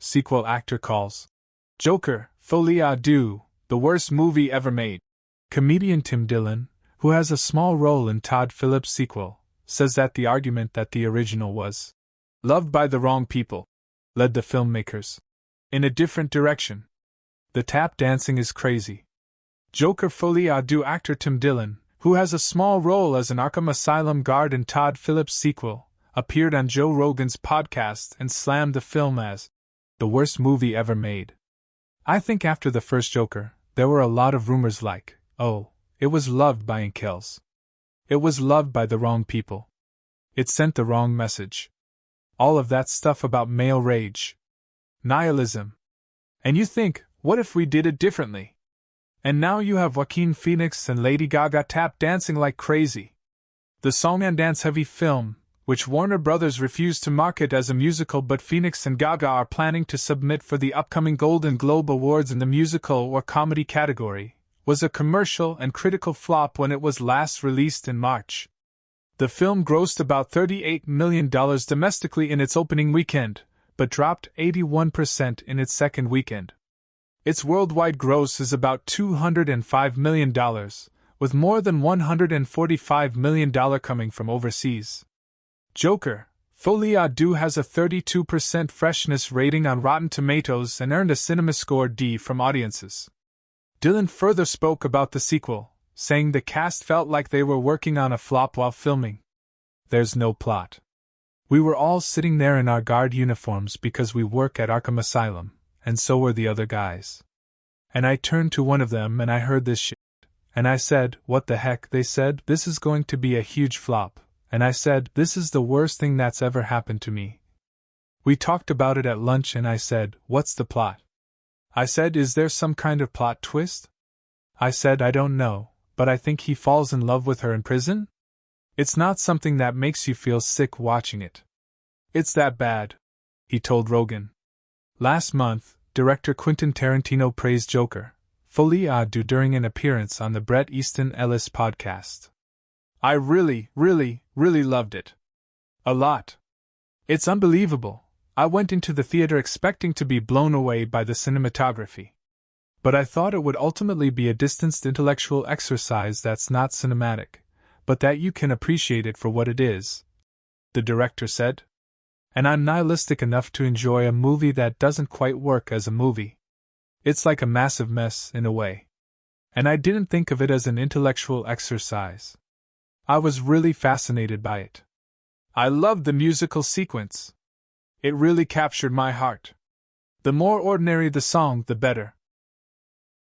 sequel actor calls Joker, Folie, Deux, the worst movie ever made. Comedian Tim Dillon, who has a small role in Todd Phillips' sequel, says that the argument that the original was loved by the wrong people led the filmmakers in a different direction. The tap dancing is crazy. Joker Folie à Deux actor Tim Dillon, who has a small role as an Arkham Asylum guard in Todd Phillips' sequel, appeared on Joe Rogan's podcast and slammed the film as the worst movie ever made. I think after the first Joker, there were a lot of rumors like, oh, it was loved by incels. It was loved by the wrong people. It sent the wrong message. All of that stuff about male rage. Nihilism. And you think, what if we did it differently? And now you have Joaquin Phoenix and Lady Gaga tap dancing like crazy. The song and dance-heavy film, which Warner Brothers refused to market as a musical but Phoenix and Gaga are planning to submit for the upcoming Golden Globe Awards in the musical or comedy category, was a commercial and critical flop when it was last released in March. The film grossed about $38 million domestically in its opening weekend, but dropped 81% in its second weekend. Its worldwide gross is about $205 million, with more than $145 million coming from overseas. Joker, Folie à Deux has a 32% freshness rating on Rotten Tomatoes and earned a CinemaScore D from audiences. Dillon further spoke about the sequel, saying the cast felt like they were working on a flop while filming. There's no plot. We were all sitting there in our guard uniforms because we work at Arkham Asylum, and so were the other guys. And I turned to one of them and I heard this shit. And I said, what the heck? They said, this is going to be a huge flop. And I said, this is the worst thing that's ever happened to me. We talked about it at lunch and I said, what's the plot? I said, is there some kind of plot twist? I said, I don't know, but I think he falls in love with her in prison? It's not something that makes you feel sick watching it. It's that bad, he told Rogan. Last month, director Quentin Tarantino praised Joker, Folie à Deux during an appearance on the Bret Easton Ellis podcast. I really loved it. A lot. It's unbelievable. I went into the theater expecting to be blown away by the cinematography. But I thought it would ultimately be a distanced intellectual exercise that's not cinematic, but that you can appreciate it for what it is, the director said. And I'm nihilistic enough to enjoy a movie that doesn't quite work as a movie. It's like a massive mess, in a way. And I didn't think of it as an intellectual exercise. I was really fascinated by it. I loved the musical sequence. It really captured my heart. The more ordinary the song, the better.